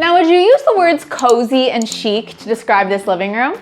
Now, would you use the words cozy and chic to describe this living room?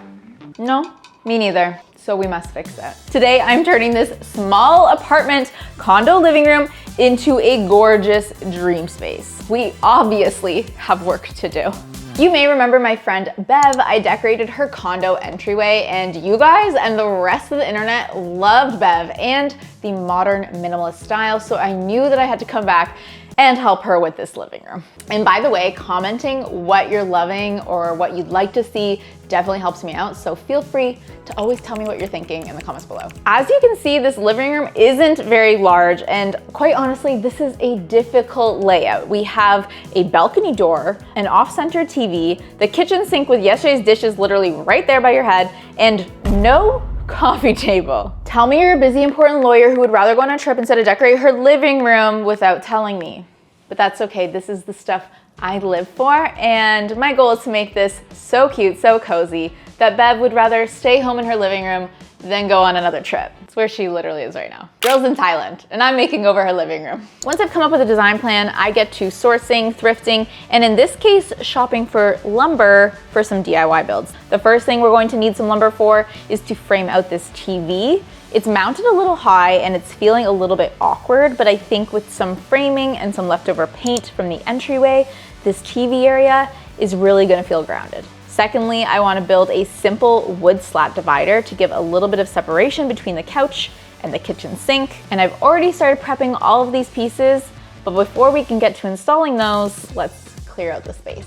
No, me neither. So we must fix it. Today, I'm turning this small apartment condo living room into a gorgeous dream space. We obviously have work to do. You may remember my friend Bev. I decorated her condo entryway, and you guys and the rest of the internet loved Bev and the modern minimalist style, so I knew that I had to come back and help her with this living room. And by the way, commenting what you're loving or what you'd like to see definitely helps me out, so feel free to always tell me what you're thinking in the comments below. As you can see, this living room isn't very large, and quite honestly, this is a difficult layout. We have a balcony door, an off-center TV, the kitchen sink with yesterday's dishes literally right there by your head, and no coffee table. Tell me you're a busy, important lawyer who would rather go on a trip instead of decorate her living room without telling me. But that's okay, this is the stuff I live for, and my goal is to make this so cute, so cozy, that Bev would rather stay home in her living room than go on another trip. It's where she literally is right now. Girl's in Thailand, and I'm making over her living room. Once I've come up with a design plan, I get to sourcing, thrifting, and in this case, shopping for lumber for some DIY builds. The first thing we're going to need some lumber for is to frame out this TV. It's mounted a little high and it's feeling a little bit awkward, but I think with some framing and some leftover paint from the entryway, this TV area is really gonna feel grounded. Secondly, I wanna build a simple wood slat divider to give a little bit of separation between the couch and the kitchen sink. And I've already started prepping all of these pieces, but before we can get to installing those, let's clear out the space.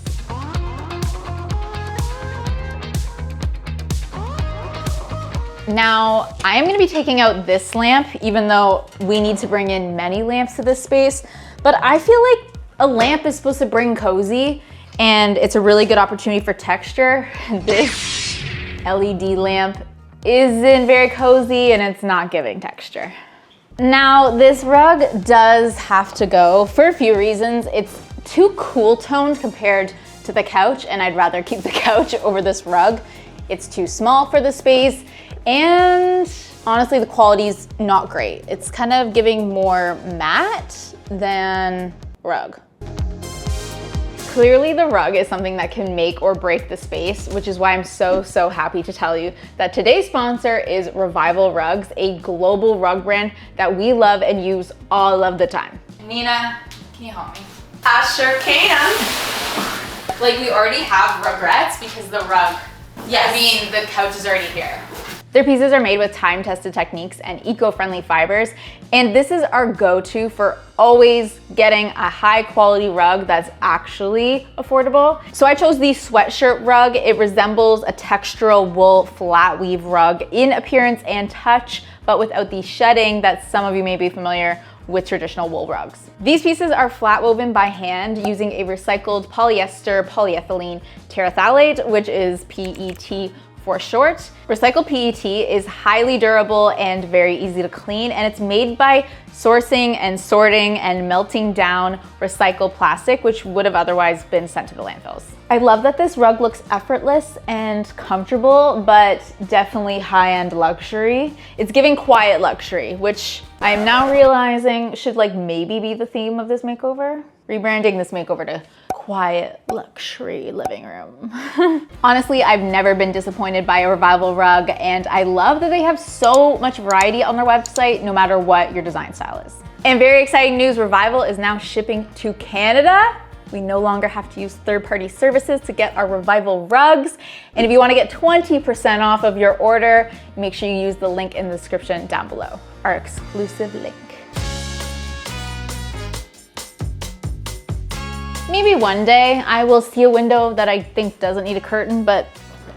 Now, I am gonna be taking out this lamp, even though we need to bring in many lamps to this space, but I feel like a lamp is supposed to bring cozy, and it's a really good opportunity for texture. This LED lamp isn't very cozy and it's not giving texture. Now, this rug does have to go for a few reasons. It's too cool toned compared to the couch, and I'd rather keep the couch over this rug. It's too small for the space, and honestly, the quality's not great. It's kind of giving more matte than rug. Clearly the rug is something that can make or break the space, which is why I'm so happy to tell you that today's sponsor is Revival Rugs, a global rug brand that we love and use all of the time. Nina, can you help me? I sure can. Like, we already have rugrats because the rug, yes. I mean, the couch is already here. Their pieces are made with time-tested techniques and eco-friendly fibers, and this is our go-to for always getting a high-quality rug that's actually affordable. So I chose the sweatshirt rug. It resembles a textural wool flat weave rug in appearance and touch, but without the shedding that some of you may be familiar with traditional wool rugs. These pieces are flat woven by hand using a recycled polyester polyethylene terephthalate, which is PET for short. Recycled PET is highly durable and very easy to clean, and it's made by sourcing and sorting and melting down recycled plastic, which would have otherwise been sent to the landfills. I love that this rug looks effortless and comfortable, but definitely high-end luxury. It's giving quiet luxury, which I am now realizing should like maybe be the theme of this makeover. Rebranding this makeover to quiet luxury living room. Honestly, I've never been disappointed by a Revival rug, and I love that they have so much variety on their website, no matter what your design style is. And very exciting news, Revival is now shipping to Canada. We no longer have to use third-party services to get our Revival rugs. And if you want to get 20% off of your order, make sure you use the link in the description down below, our exclusive link. Maybe one day I will see a window that I think doesn't need a curtain, but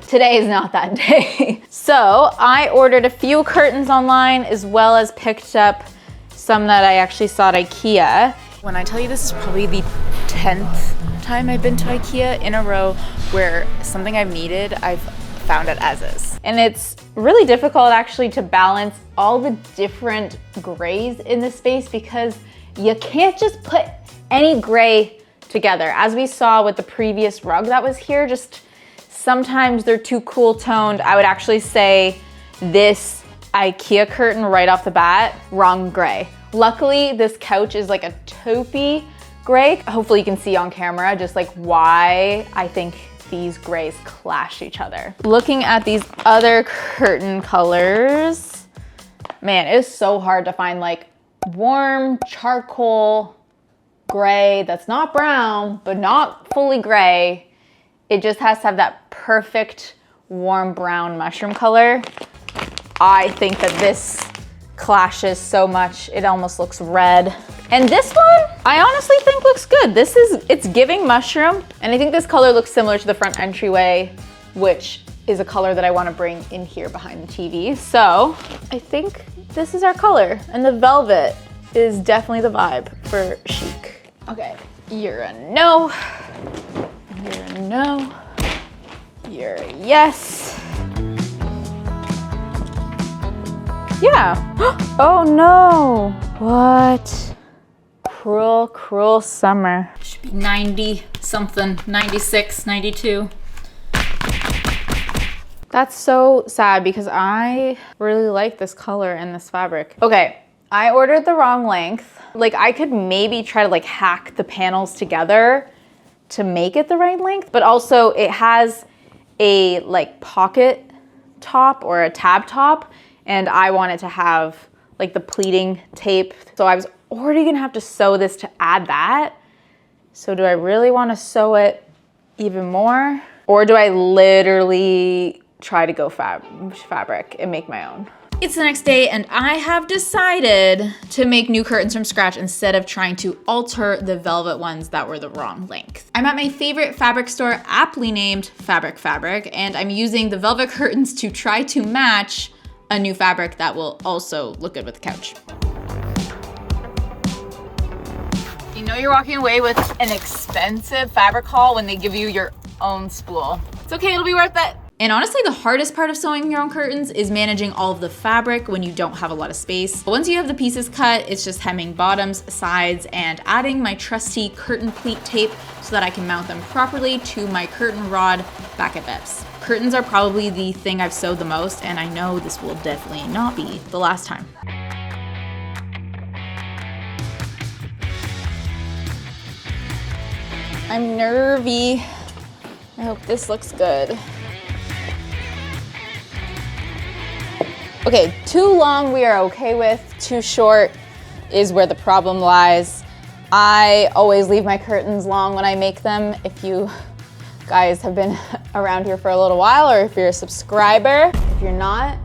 today is not that day. So I ordered a few curtains online, as well as picked up some that I actually saw at IKEA. When I tell you this is probably the 10th time I've been to IKEA in a row where something I've needed, I've found it as is. And it's really difficult actually to balance all the different grays in this space because you can't just put any gray together. As we saw with the previous rug that was here, just sometimes they're too cool toned. I would actually say this IKEA curtain right off the bat, wrong gray. Luckily, this couch is like a taupey gray. Hopefully you can see on camera just like why I think these grays clash each other. Looking at these other curtain colors, man, it is so hard to find like warm charcoal gray that's not brown, but not fully gray. It just has to have that perfect warm brown mushroom color. I think that this clashes so much, it almost looks red. And this one, I honestly think looks good. It's giving mushroom, and I think this color looks similar to the front entryway, which is a color that I wanna bring in here behind the TV. So I think this is our color, and the velvet is definitely the vibe for chic. Okay, you're a no, you're a no, you're a yes. Yeah. Oh no. What? Cruel, cruel summer. Should be 90 something, 96, 92. That's so sad because I really like this color and this fabric. Okay, I ordered the wrong length. Like I could maybe try to like hack the panels together to make it the right length, but also it has a like pocket top or a tab top, and I wanted to have like the pleating tape. So I was already gonna have to sew this to add that. So do I really wanna sew it even more? Or do I literally try to go fabric and make my own? It's the next day and I have decided to make new curtains from scratch instead of trying to alter the velvet ones that were the wrong length. I'm at my favorite fabric store, aptly named Fabric, and I'm using the velvet curtains to try to match a new fabric that will also look good with the couch. You know you're walking away with an expensive fabric haul when they give you your own spool. It's okay, it'll be worth it. And honestly, the hardest part of sewing your own curtains is managing all of the fabric when you don't have a lot of space. But once you have the pieces cut, it's just hemming bottoms, sides, and adding my trusty curtain pleat tape so that I can mount them properly to my curtain rod back at Beb's. Curtains are probably the thing I've sewed the most, and I know this will definitely not be the last time. I'm nervy. I hope this looks good. Okay, too long we are okay with, too short is where the problem lies. I always leave my curtains long when I make them. If you guys have been around here for a little while, or if you're a subscriber. If you're not,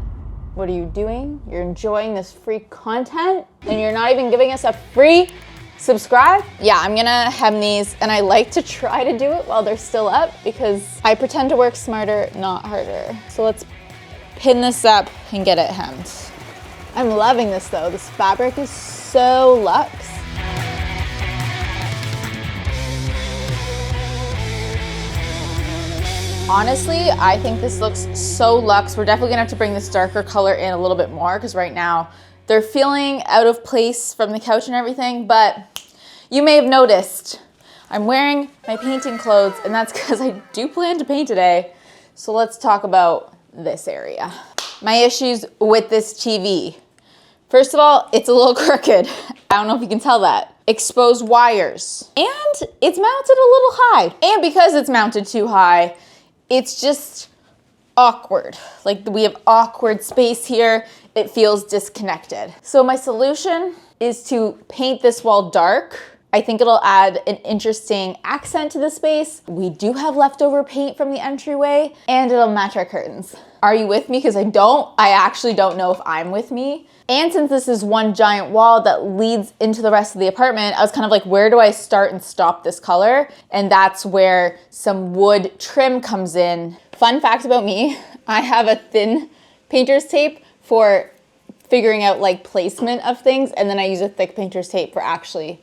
what are you doing? You're enjoying this free content and you're not even giving us a free subscribe? Yeah, I'm gonna hem these, and I like to try to do it while they're still up because I pretend to work smarter, not harder. So let's pin this up and get it hemmed. I'm loving this though. This fabric is so luxe. Honestly, I think this looks so luxe. We're definitely gonna have to bring this darker color in a little bit more because right now they're feeling out of place from the couch and everything, but you may have noticed I'm wearing my painting clothes, and that's because I do plan to paint today. So let's talk about this area. My issues with this TV. First of all, it's a little crooked. I don't know if you can tell that. Exposed wires. And it's mounted a little high. And because it's mounted too high, it's just awkward. Like we have awkward space here. It feels disconnected. So my solution is to paint this wall dark. I think it'll add an interesting accent to the space. We do have leftover paint from the entryway, and it'll match our curtains. Are you with me? Because I actually don't know if I'm with me. And since this is one giant wall that leads into the rest of the apartment, I was kind of like, where do I start and stop this color? And that's where some wood trim comes in. Fun fact about me, I have a thin painter's tape for figuring out like placement of things, and then I use a thick painter's tape for actually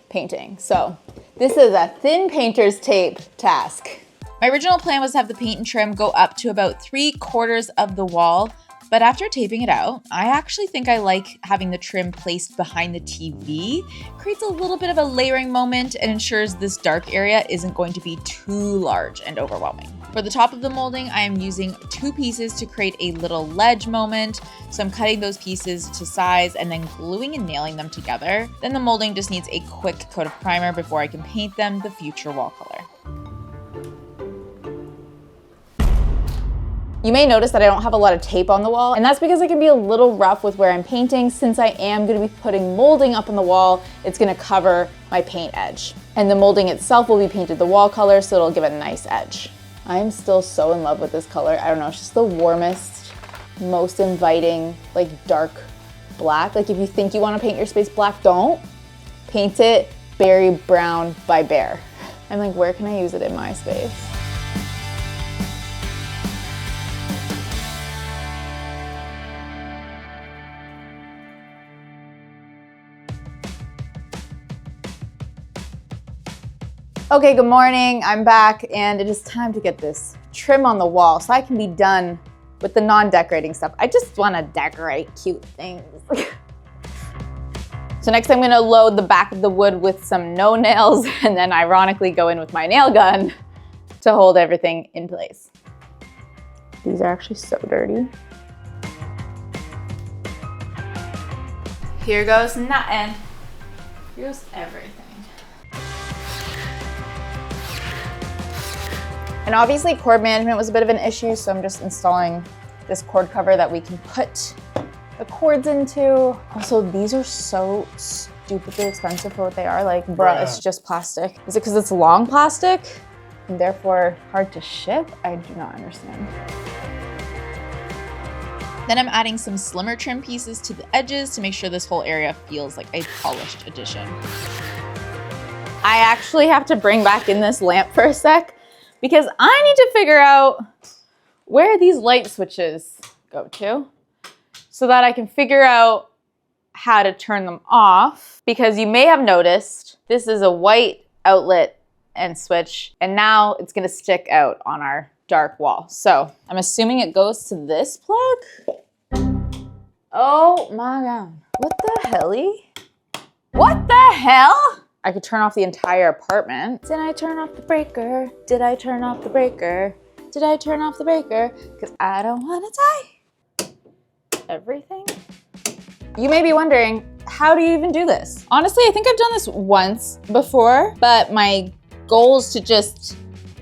painting. So this is a thin painter's tape task. My original plan was to have the paint and trim go up to about 3/4 of the wall, But after taping it out, I actually think I like having the trim placed behind the TV. Creates a little bit of a layering moment and ensures this dark area isn't going to be too large and overwhelming. For the top of the molding, I am using 2 pieces to create a little ledge moment. So I'm cutting those pieces to size and then gluing and nailing them together. Then the molding just needs a quick coat of primer before I can paint them the future wall color. You may notice that I don't have a lot of tape on the wall, and that's because it can be a little rough with where I'm painting. Since I am gonna be putting molding up on the wall, it's gonna cover my paint edge. And the molding itself will be painted the wall color, so it'll give it a nice edge. I am still so in love with this color. I don't know, it's just the warmest, most inviting, like dark black. Like if you think you wanna paint your space black, don't. Paint it berry brown by Bear. I'm like, where can I use it in my space? Okay, good morning, I'm back, and it is time to get this trim on the wall so I can be done with the non-decorating stuff. I just wanna decorate cute things. So next I'm gonna load the back of the wood with some no nails and then ironically go in with my nail gun to hold everything in place. These are actually so dirty. Here goes nothing. Here goes everything. And obviously cord management was a bit of an issue, so I'm just installing this cord cover that we can put the cords into. Also, these are so stupidly expensive for what they are. Like, bruh, it's just plastic. Is it because it's long plastic and therefore hard to ship? I do not understand. Then I'm adding some slimmer trim pieces to the edges to make sure this whole area feels like a polished addition. I actually have to bring back in this lamp for a sec, because I need to figure out where these light switches go to so that I can figure out how to turn them off. Because you may have noticed this is a white outlet and switch, and now it's gonna stick out on our dark wall. So I'm assuming it goes to this plug. Oh my God, what the helly? What the hell? I could turn off the entire apartment. Did I turn off the breaker? Did I turn off the breaker? Did I turn off the breaker? Because I don't want to die. Everything? You may be wondering, how do you even do this? Honestly, I think I've done this once before, but my goal is to just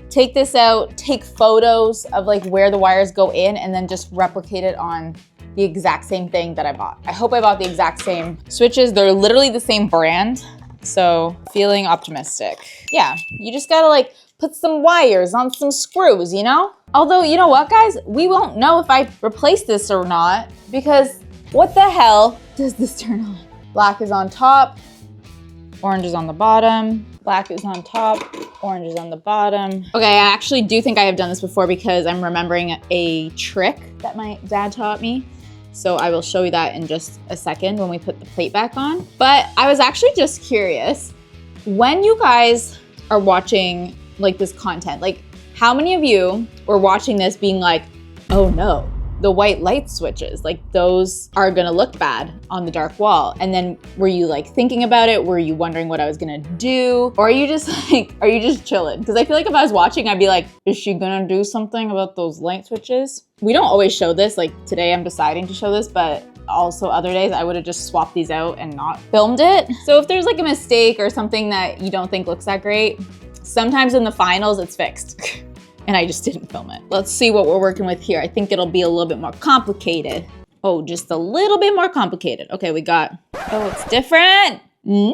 take this out, take photos of like where the wires go in, and then just replicate it on the exact same thing that I bought. I hope I bought the exact same switches. They're literally the same brand. So feeling optimistic. Yeah, you just gotta like put some wires on some screws, you know? Although, you know what guys? We won't know if I replace this or not, because what the hell does this turn on? Black is on top, orange is on the bottom. Black is on top, orange is on the bottom. Okay, I actually do think I have done this before because I'm remembering a trick that my dad taught me. So I will show you that in just a second when we put the plate back on. But I was actually just curious, when you guys are watching like this content, like how many of you were watching this being like, oh no, the white light switches, like those are gonna look bad on the dark wall. And then were you like thinking about it? Were you wondering what I was gonna do? Or are you just like, are you just chilling? Because I feel like if I was watching, I'd be like, is she gonna do something about those light switches? We don't always show this, like today I'm deciding to show this, but also other days I would have just swapped these out and not filmed it. So if there's like a mistake or something that you don't think looks that great, sometimes in the finals it's fixed. And I just didn't film it. Let's see what we're working with here. I think it'll be a little bit more complicated. Oh, just a little bit more complicated. Okay, we got, oh, it's different. No!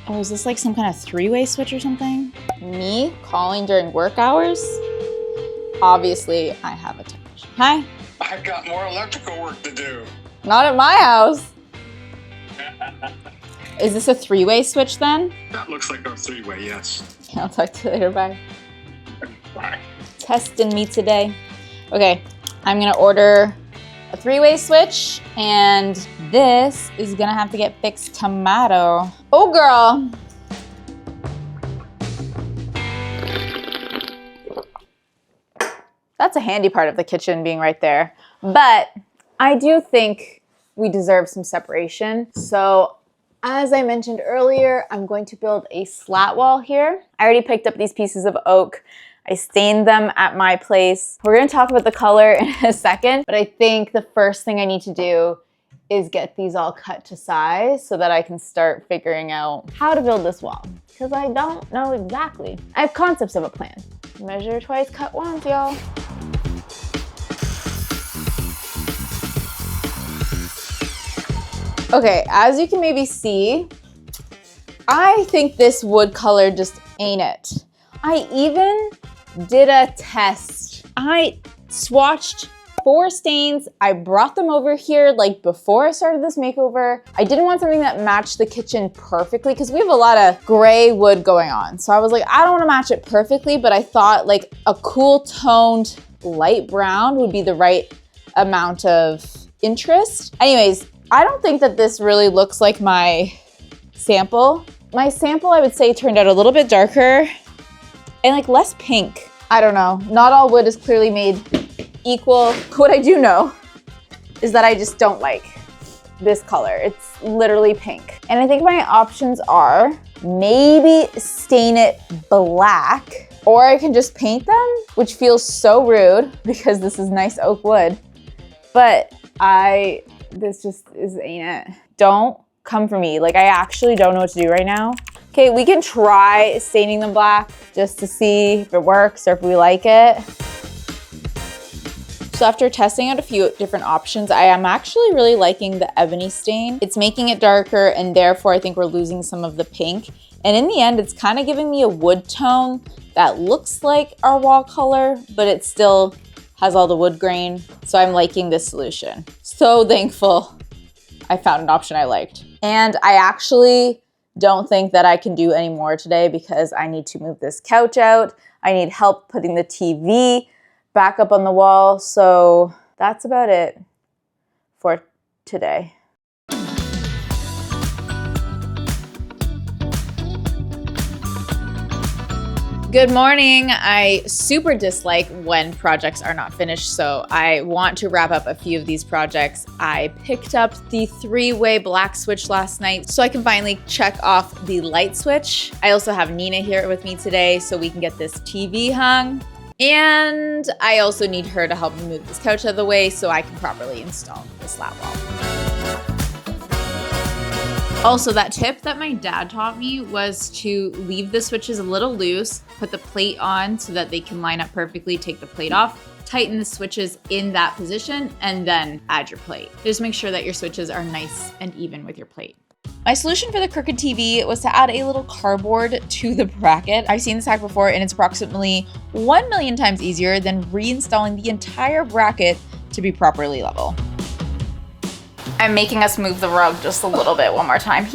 Oh, is this like some kind of three-way switch or something? Me calling during work hours? Obviously, I have a technician. Hi? I've got more electrical work to do. Not at my house. Is this a three-way switch then? That looks like a three-way, yes. I'll talk to you later, bye. Bye. Testing me today. Okay, I'm gonna order a three-way switch, and this is gonna have to get fixed tomato. Oh girl. That's a handy part of the kitchen being right there. But I do think we deserve some separation. So as I mentioned earlier, I'm going to build a slat wall here. I already picked up these pieces of oak. I stained them at my place. We're gonna talk about the color in a second, but I think the first thing I need to do is get these all cut to size so that I can start figuring out how to build this wall, because I don't know exactly. I have concepts of a plan. Measure twice, cut once, y'all. Okay, as you can maybe see, I think this wood color just ain't it. I even did a test. I swatched 4 stains. I brought them over here like before I started this makeover. I didn't want something that matched the kitchen perfectly because we have a lot of gray wood going on. So I was like, I don't want to match it perfectly, but I thought like a cool toned light brown would be the right amount of interest. Anyways, I don't think that this really looks like my sample. My sample, I would say, turned out a little bit darker and like less pink. I don't know. Not all wood is clearly made equal. What I do know is that I just don't like this color. It's literally pink. And I think my options are maybe stain it black, or I can just paint them, which feels so rude because this is nice oak wood. But this just ain't it. Don't come for me. Like, I actually don't know what to do right now. Okay, we can try staining them black just to see if it works or if we like it. So after testing out a few different options, I am actually really liking the ebony stain. It's making it darker, and therefore I think we're losing some of the pink. And in the end, it's kind of giving me a wood tone that looks like our wall color, but it still has all the wood grain. So I'm liking this solution. So thankful I found an option I liked. And I actually don't think that I can do any more today because I need to move this couch out. I need help putting the TV back up on the wall. So that's about it for today. Good morning. I super dislike when projects are not finished, so I want to wrap up a few of these projects. I picked up the 3-way black switch last night so I can finally check off the light switch. I also have Nina here with me today so we can get this TV hung. And I also need her to help me move this couch out of the way so I can properly install the slat wall. Also, that tip that my dad taught me was to leave the switches a little loose, put the plate on so that they can line up perfectly, take the plate off, tighten the switches in that position, and then add your plate. Just make sure that your switches are nice and even with your plate. My solution for the crooked TV was to add a little cardboard to the bracket. I've seen this hack before, and it's approximately 1 million times easier than reinstalling the entire bracket to be properly level. I'm making us move the rug just a little bit one more time.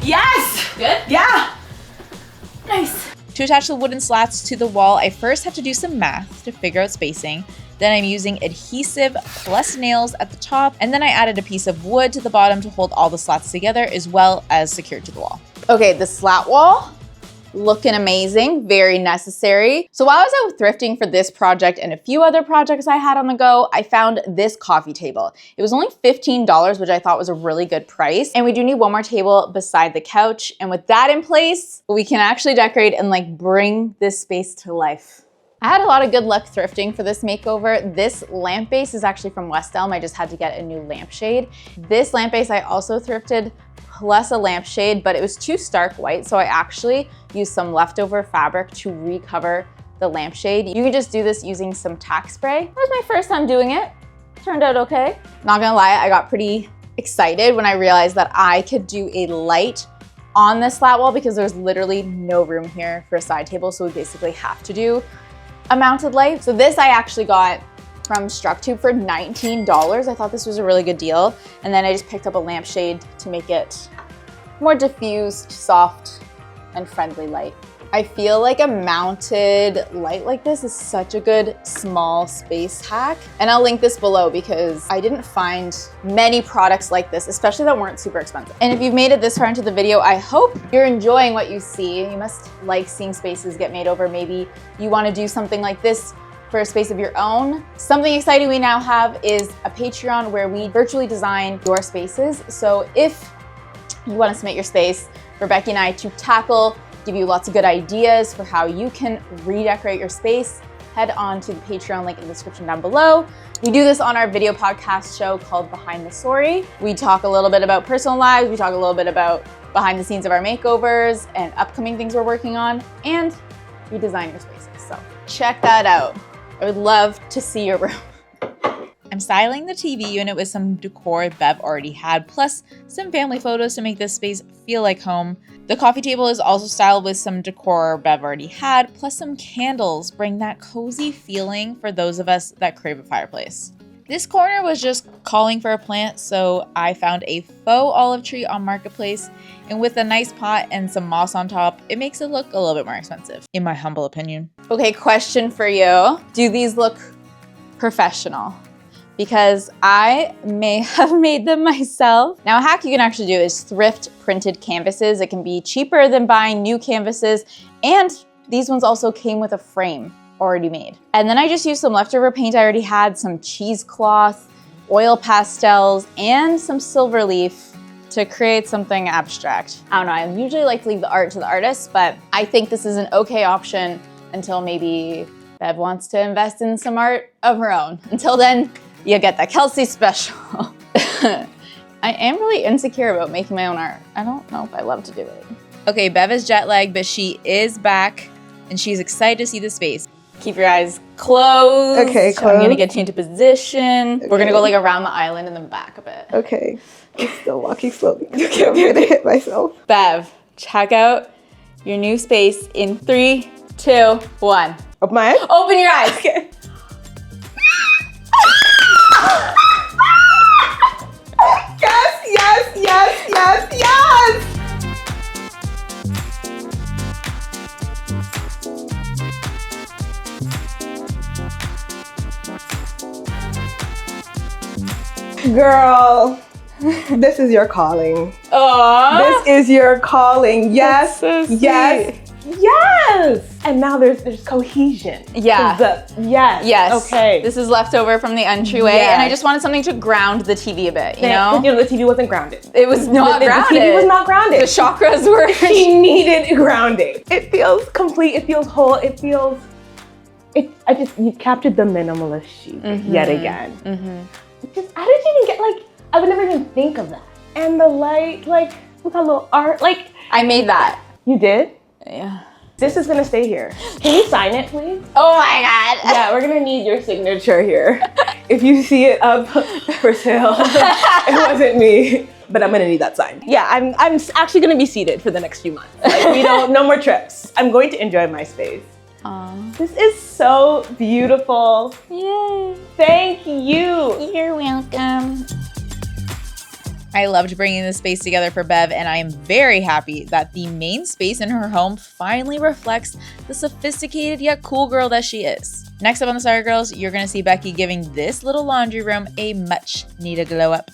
Yes! Good? Yeah! Nice. To attach the wooden slats to the wall, I first had to do some math to figure out spacing. Then I'm using adhesive plus nails at the top, and then I added a piece of wood to the bottom to hold all the slats together as well as secure to the wall. Okay, the slat wall, looking amazing, very necessary. So while I was out thrifting for this project and a few other projects I had on the go, I found this coffee table. It was only $15, which I thought was a really good price. And we do need one more table beside the couch. And with that in place, we can actually decorate and like bring this space to life. I had a lot of good luck thrifting for this makeover. This lamp base is actually from West Elm. I just had to get a new lampshade. This lamp base I also thrifted, plus a lampshade, but it was too stark white, so I actually used some leftover fabric to recover the lampshade. You can just do this using some tack spray. That was my first time doing it. Turned out okay. Not gonna lie, I got pretty excited when I realized that I could do a light on this slat wall because there's literally no room here for a side table, so we basically have to do a mounted light. So this I actually got from StruckTube for $19. I thought this was a really good deal. And then I just picked up a lampshade to make it more diffused, soft, and friendly light. I feel like a mounted light like this is such a good small space hack. And I'll link this below because I didn't find many products like this, especially that weren't super expensive. And if you've made it this far into the video, I hope you're enjoying what you see. You must like seeing spaces get made over. Maybe you want to do something like this for a space of your own. Something exciting we now have is a Patreon where we virtually design your spaces. So if you want to submit your space for Becky and I to tackle, give you lots of good ideas for how you can redecorate your space, head on to the Patreon link in the description down below. We do this on our video podcast show called Behind the Sorry. We talk a little bit about personal lives, we talk a little bit about behind the scenes of our makeovers and upcoming things we're working on, and we design your spaces. So check that out. I would love to see your room. I'm styling the TV unit with some decor Bev already had, plus some family photos to make this space feel like home. The coffee table is also styled with some decor Bev already had, plus some candles bring that cozy feeling for those of us that crave a fireplace. This corner was just calling for a plant, so I found a faux olive tree on Marketplace, and with a nice pot and some moss on top, it makes it look a little bit more expensive, in my humble opinion. Okay, question for you. Do these look professional? Because I may have made them myself. Now, a hack you can actually do is thrift printed canvases. It can be cheaper than buying new canvases, and these ones also came with a frame already made. And then I just used some leftover paint I already had, some cheesecloth, oil pastels, and some silver leaf to create something abstract. I don't know, I usually like to leave the art to the artist, but I think this is an okay option until maybe Bev wants to invest in some art of her own. Until then, you get that Kelsey special. I am really insecure about making my own art. I don't know if I love to do it. Okay, Bev is jet lagged, but she is back, and she's excited to see the space. Keep your eyes closed. Okay, I'm closed. gonna get you into position. Okay. We're gonna go like around the island and then back a bit. Okay. I'm still walking slowly. Okay, I'm gonna hit myself. Bev, check out your new space in 3, 2, 1. Open my eyes. Open your eyes. Okay. Yes. Girl, this is your calling. Aww. This is your calling. Yes. That's so yes. Yes. And now there's cohesion. Yeah. Yes. Yes. Okay. This is leftover from the entryway, Yes. and I just wanted something to ground the TV a bit, you know? You know, the TV wasn't grounded. It was not grounded. The TV was not grounded. The chakras were... She needed grounding. It feels complete. It feels whole. It feels... you captured the minimalist chic yet again. I didn't even get, I would never even think of that. And the light, with that little art, I made that. You did? Yeah. This is gonna stay here. Can you sign it, please? Oh my God. Yeah, we're gonna need your signature here. If you see it up for sale, it wasn't me. But I'm gonna need that signed. Yeah, I'm actually gonna be seated for the next few months. No more trips. I'm going to enjoy my space. Aww. This is so beautiful. Yay. Thank you. You're welcome. I loved bringing this space together for Bev, and I am very happy that the main space in her home finally reflects the sophisticated yet cool girl that she is. Next up on the Sorry Girls, you're gonna see Becky giving this little laundry room a much needed glow up.